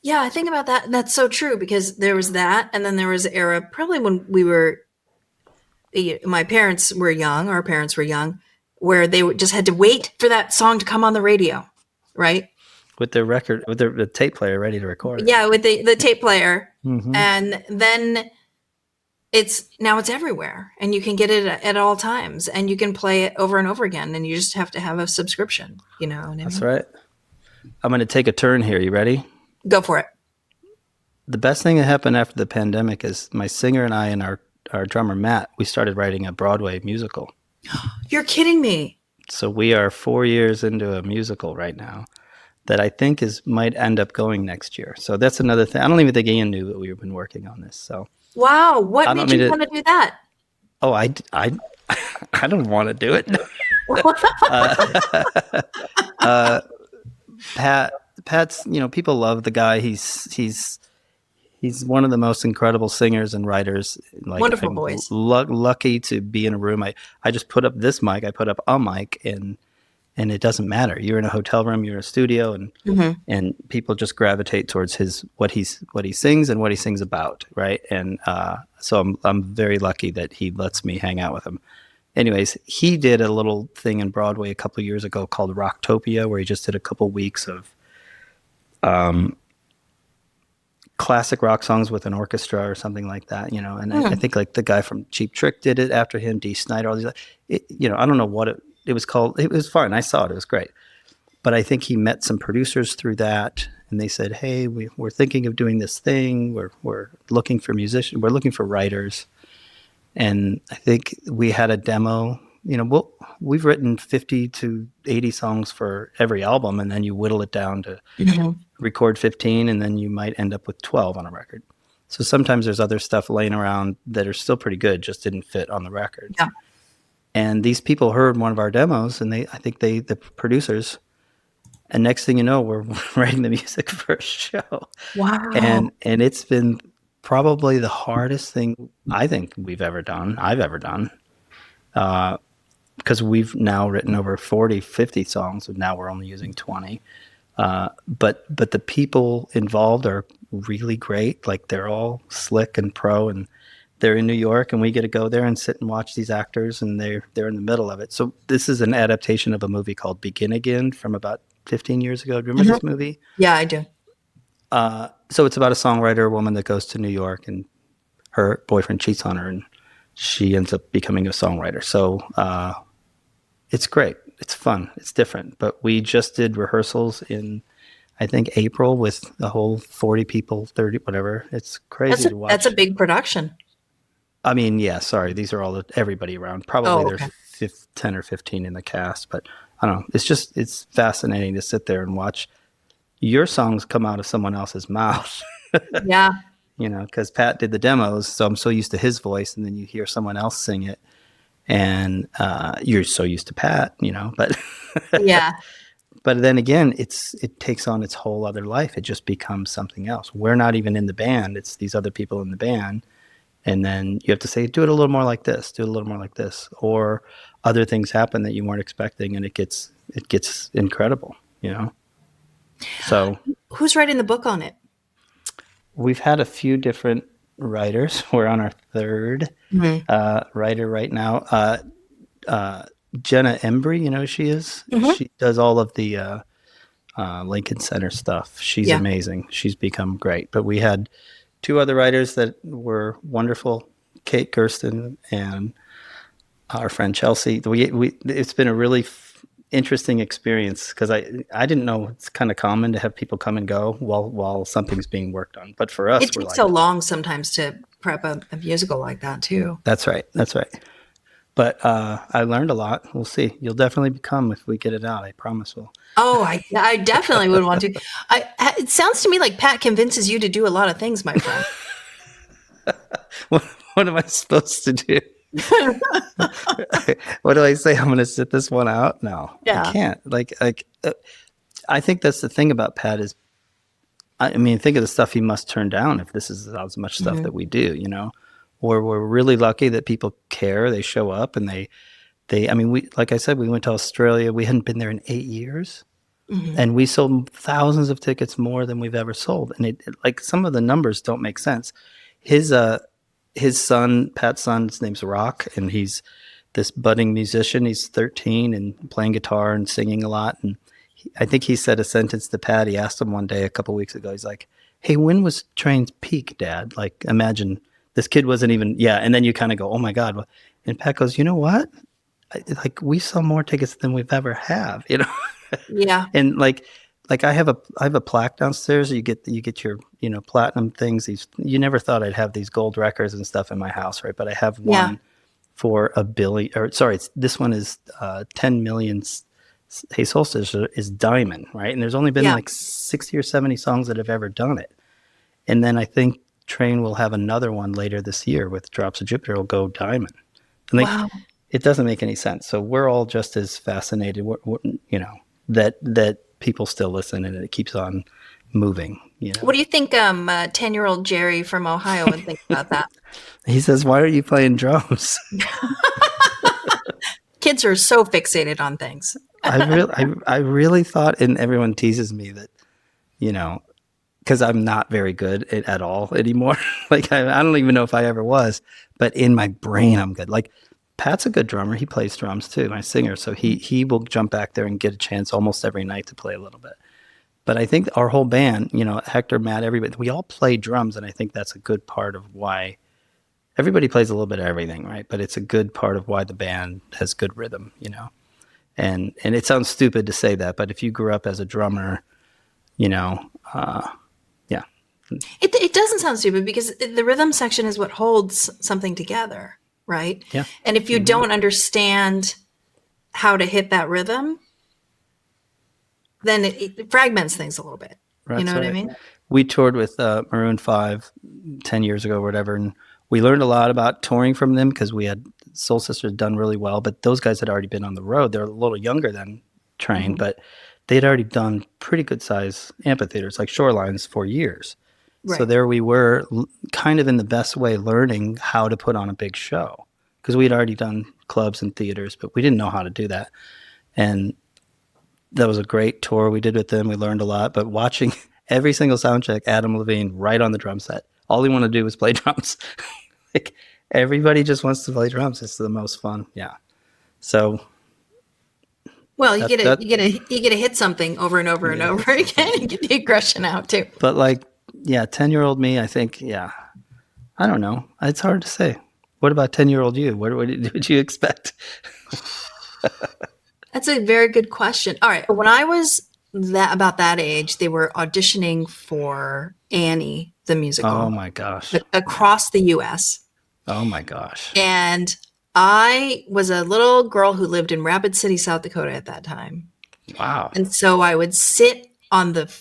Yeah. I think about that. That's so true, because there was that. And then there was an era probably when my parents were young, our parents were young, where they just had to wait for that song to come on the radio. Right. With their record, with the tape player ready to record it. Yeah, with the tape player. Mm-hmm. And then it's everywhere, and you can get it at all times, and you can play it over and over again, and you just have to have a subscription, you know what I mean? That's right. I'm going to take a turn here. You ready? Go for it. The best thing that happened after the pandemic is my singer and I and our drummer, Matt, we started writing a Broadway musical. You're kidding me. So we are 4 years into a musical right now that I think might end up going next year. So that's another thing. I don't even think Ian knew that we've been working on this. So wow, what made you want to do that? Oh, I don't want to do it. Pat's, people love the guy. He's one of the most incredible singers and writers. Like, wonderful voice. Lucky to be in a room. I just put up this mic. I put up a mic and and it doesn't matter. You're in a hotel room, you're in a studio, and people just gravitate towards what he sings and what he sings about, right? And so I'm very lucky that he lets me hang out with him. Anyways, he did a little thing in Broadway a couple of years ago called Rocktopia, where he just did a couple weeks of classic rock songs with an orchestra or something like that, And I think like the guy from Cheap Trick did it after him, Dee Snider, all these. I don't know what it was called. It was fun. I saw it. It was great. But I think he met some producers through that, and they said, "Hey, we're thinking of doing this thing. We're looking for musicians. We're looking for writers." And I think we had a demo. We've written 50 to 80 songs for every album, and then you whittle it down to record 15, and then you might end up with 12 on a record. So sometimes there's other stuff laying around that are still pretty good, just didn't fit on the record. Yeah. And these people heard one of our demos, and the producers, and next thing you know, we're writing the music for a show. Wow. And it's been probably the hardest thing I think I've ever done. Because we've now written over 40, 50 songs, and now we're only using 20. But the people involved are really great. Like, they're all slick and pro, and they're in New York, and we get to go there and sit and watch these actors, and they're in the middle of it. So this is an adaptation of a movie called Begin Again from about 15 years ago. Do you remember this movie? Yeah, I do. So it's about a songwriter, a woman that goes to New York, and her boyfriend cheats on her, and she ends up becoming a songwriter. So it's great. It's fun. It's different. But we just did rehearsals in, I think, April with the whole 40 people, 30, whatever. It's crazy to watch. That's a big production. I mean, yeah, sorry. These are everybody around. Probably there's 10 or 15 in the cast. But I don't know. It's fascinating to sit there and watch your songs come out of someone else's mouth. Yeah. Because Pat did the demos, so I'm so used to his voice, and then you hear someone else sing it, and you're so used to Pat, but yeah. But then again, it takes on its whole other life. It just becomes something else. We're not even in the band; it's these other people in the band, and then you have to say, "Do it a little more like this. Do it a little more like this," or other things happen that you weren't expecting, and it gets incredible, So, who's writing the book on it? We've had a few different writers. We're on our third writer right now. Jenna Embry, who she is? She does all of the Lincoln Center stuff. She's amazing. She's become great. But we had two other writers that were wonderful, Kate Gersten and our friend Chelsea. It's been a really interesting experience, because I didn't know it's kind of common to have people come and go while something's being worked on. But for us, it takes so long sometimes to prep a musical like that too. That's right. But I learned a lot. We'll see. You'll definitely come if we get it out. I promise we'll. Oh, I definitely would want to. It sounds to me like Pat convinces you to do a lot of things, my friend. What am I supposed to do? What do I say? I'm going to sit this one out? No, I can't. I think that's the thing about Pat is, think of the stuff he must turn down if this is as much stuff that we do, or we're really lucky that people care. They show up, and we, like I said, we went to Australia. We hadn't been there in 8 years, and we sold thousands of tickets more than we've ever sold. And it some of the numbers don't make sense. His son, Pat's son, his name's Rock, and he's this budding musician. He's 13 and playing guitar and singing a lot. And I think he said a sentence to Pat. He asked him one day a couple of weeks ago. He's like, "Hey, when was Train's peak, Dad? Like, imagine this kid wasn't even." Yeah, and then you kind of go, "Oh my God!" And Pat goes, "You know what? We sell more tickets than we've ever have." Yeah. And I have a plaque downstairs. You get your platinum things. You never thought I'd have these gold records and stuff in my house, right? But I have one for $1 billion. Or sorry, this one is 10 million. Hey Solstice is diamond, right? And there's only been 60 or 70 songs that have ever done it. And then I think Train will have another one later this year with Drops of Jupiter. It'll go diamond. And wow. It doesn't make any sense. So we're all just as fascinated. That people still listen, and it keeps on moving. What do you think 10-year-old Jerry from Ohio would think about that? He says, "Why are you playing drums?" kids are so fixated on things. I really thought, and everyone teases me that, because I'm not very good at all anymore. Like I don't even know if I ever was, but in my brain I'm good. Like Pat's a good drummer. He plays drums too, my singer. So he will jump back there and get a chance almost every night to play a little bit. But I think our whole band, Hector, Matt, everybody, we all play drums, and I think that's a good part of why everybody plays a little bit of everything, right? But it's a good part of why the band has good rhythm, And it sounds stupid to say that, but if you grew up as a drummer, yeah. It doesn't sound stupid because the rhythm section is what holds something together, right? Yeah. And if you don't understand how to hit that rhythm, then it fragments things a little bit. Right, you know what I mean? We toured with Maroon 5 10 years ago or whatever, and we learned a lot about touring from them because we had Soul Sisters done really well, but those guys had already been on the road. They're a little younger than Train, but they'd already done pretty good size amphitheaters like Shorelines for years. Right. So there we were kind of in the best way learning how to put on a big show because we had already done clubs and theaters, but we didn't know how to do that. And that was a great tour we did with them. We learned a lot, but watching every single sound check, Adam Levine right on the drum set. All he wanted to do was play drums. Like everybody just wants to play drums. It's the most fun. Yeah. So well, you get to hit something over and over and over again and get the aggression out too. But 10-year-old me, I think, I don't know. It's hard to say. What about 10-year-old you? What did you expect? That's a very good question. All right. When I was about that age, they were auditioning for Annie, the musical. Oh my gosh. Across the U.S. Oh my gosh. And I was a little girl who lived in Rapid City, South Dakota at that time. Wow. And so I would sit on the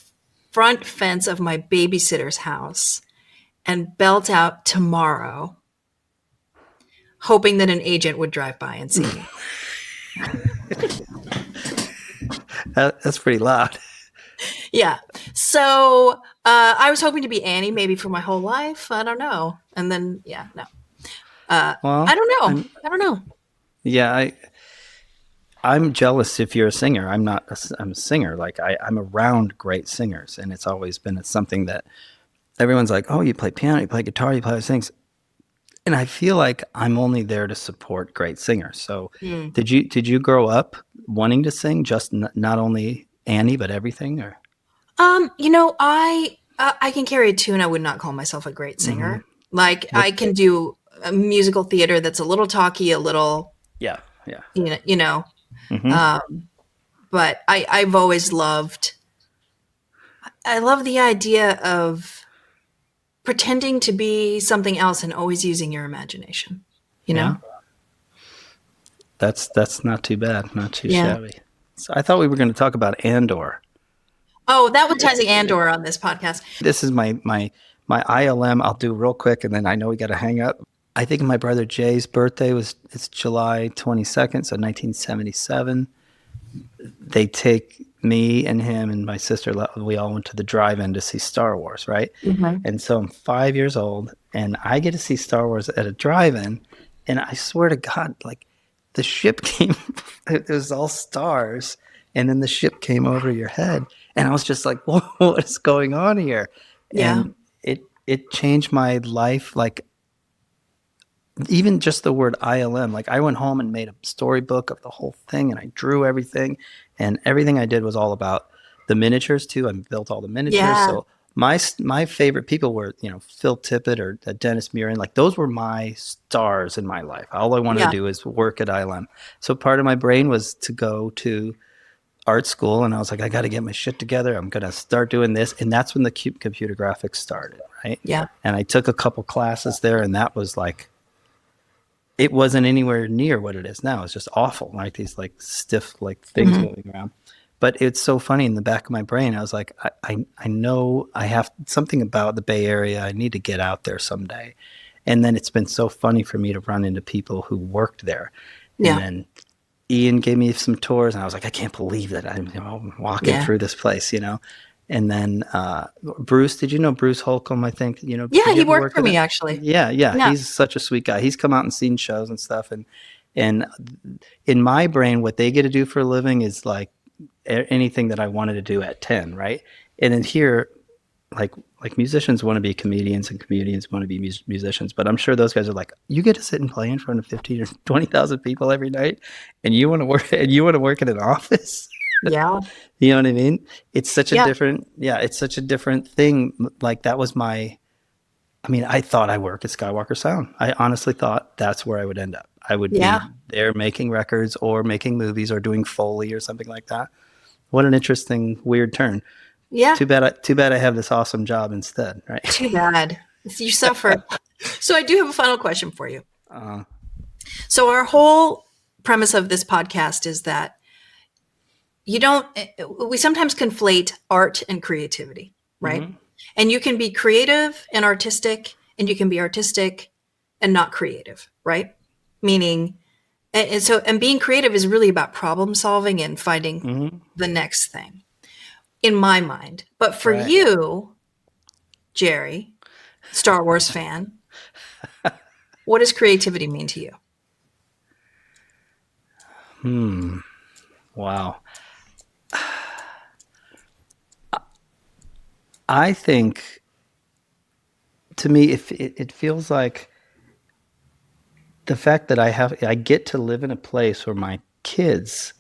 front fence of my babysitter's house and belt out "Tomorrow," hoping that an agent would drive by and see me. That's pretty loud. Yeah. So I was hoping to be Annie maybe for my whole life. I don't know. And then, no. Well, I don't know. Yeah, I'm jealous if you're a singer. I'm a singer. Like I'm around great singers, and it's always been something that everyone's like, oh, you play piano, you play guitar, you play those things. And I feel like I'm only there to support great singers. So did you grow up wanting to sing, just not only Annie, but everything? Or I can carry a tune. I would not call myself a great singer. Mm-hmm. Like I can do a musical theater that's a little talky, a little Mm-hmm. But I've always loved the idea of pretending to be something else and always using your imagination, you know? That's not too bad. Not too shabby. So I thought we were going to talk about Andor. Oh, that was advertising Andor on this podcast. This is my ILM. I'll do real quick, and then I know we got to hang up. I think my brother Jay's birthday it's July 22nd, so 1977. They take me and him and my sister, we all went to the drive-in to see Star Wars, right? Mm-hmm. And so I'm 5 years old, and I get to see Star Wars at a drive-in, and I swear to God, like the ship came, it was all stars, and then the ship came over your head, and I was just like, whoa, what is going on here? Yeah. And it changed my life, like even just the word ILM. Like I went home and made a storybook of the whole thing, and I drew everything, and everything I did was all about the miniatures too. I built all the miniatures. Yeah. So my favorite people were, Phil Tippett or Dennis Murin. Like those were my stars in my life. All I wanted to do is work at ILM. So part of my brain was to go to art school, and I was like, I got to get my shit together. I'm going to start doing this. And that's when the computer graphics started, right? Yeah. And I took a couple classes there, and that was like, it wasn't anywhere near what it is now. It's just awful, like these like stiff like things moving around. But it's so funny, in the back of my brain, I was like, I know I have something about the Bay Area. I need to get out there someday. And then it's been so funny for me to run into people who worked there. Yeah. And then Ian gave me some tours, and I was like, I can't believe that I'm walking through this place, And then Bruce, did you know Bruce Holcomb, I think? Yeah, he worked for me, actually. Yeah. He's such a sweet guy. He's come out and seen shows and stuff. And And in my brain, what they get to do for a living is like anything that I wanted to do at 10, right? And then here, like musicians want to be comedians and comedians want to be musicians, but I'm sure those guys are like, you get to sit and play in front of 15 or 20,000 people every night, and you want to work in an office. Yeah. You know what I mean? It's such a different, it's such a different thing. Like that was I thought I work at Skywalker Sound. I honestly thought that's where I would end up. I would be there making records or making movies or doing Foley or something like that. What an interesting, weird turn. Yeah. Too bad I have this awesome job instead, right? Too bad. You suffer. So I do have a final question for you. So our whole premise of this podcast is that we sometimes conflate art and creativity, right? Mm-hmm. And you can be creative and artistic, and you can be artistic and not creative, right? Meaning, and being creative is really about problem solving and finding the next thing, in my mind. But for you, Jerry, Star Wars fan, what does creativity mean to you? Wow. I think, to me, it feels like the fact that I get to live in a place where my kids,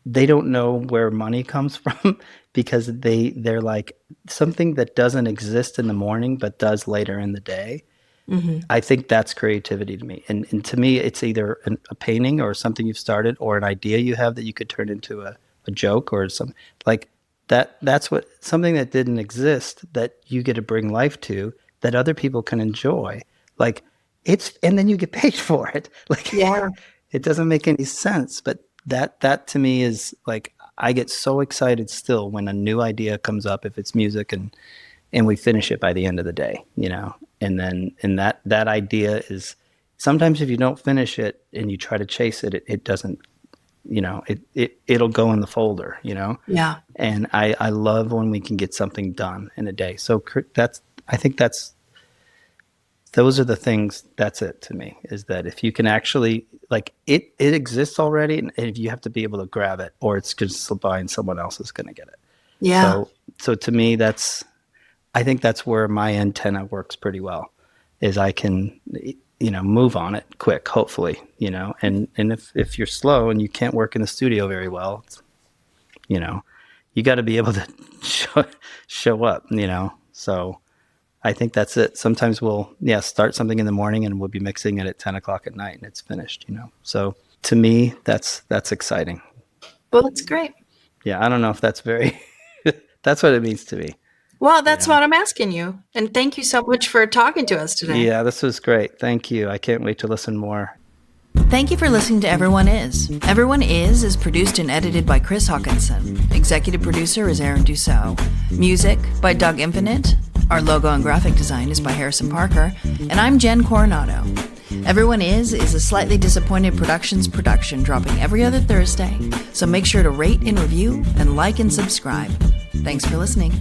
they don't know where money comes from because they're like something that doesn't exist in the morning but does later in the day. Mm-hmm. I think that's creativity to me. And to me, it's either a painting or something you've started or an idea you have that you could turn into a joke or something like that. That's what something that didn't exist that you get to bring life to that other people can enjoy. Like and then you get paid for it. Like, it doesn't make any sense. But that to me is like, I get so excited still when a new idea comes up, if it's music and we finish it by the end of the day, and that idea is sometimes if you don't finish it and you try to chase it, it doesn't, it'll go in the folder, Yeah. And I love when we can get something done in a day. So I think those are the things. That's it to me, is that if you can actually, like, it exists already, and if you have to be able to grab it, or it's going to slip by and someone else is going to get it. Yeah. So to me, I think that's where my antenna works pretty well, is I can, move on it quick, hopefully, and if you're slow and you can't work in the studio very well, you got to be able to show up, so I think that's it. Sometimes we'll start something in the morning and we'll be mixing it at 10 o'clock at night and it's finished, so to me, that's exciting. Well, that's great. Yeah. I don't know if that's that's what it means to me. Well, that's what I'm asking you. And thank you so much for talking to us today. Yeah, this was great. Thank you. I can't wait to listen more. Thank you for listening to Everyone Is. Everyone Is produced and edited by Chris Hawkinson. Executive producer is Aaron Dussault. Music by Doug Infinite. Our logo and graphic design is by Harrison Parker. And I'm Jen Coronado. Everyone Is a Slightly Disappointed Productions production, dropping every other Thursday. So make sure to rate and review and like and subscribe. Thanks for listening.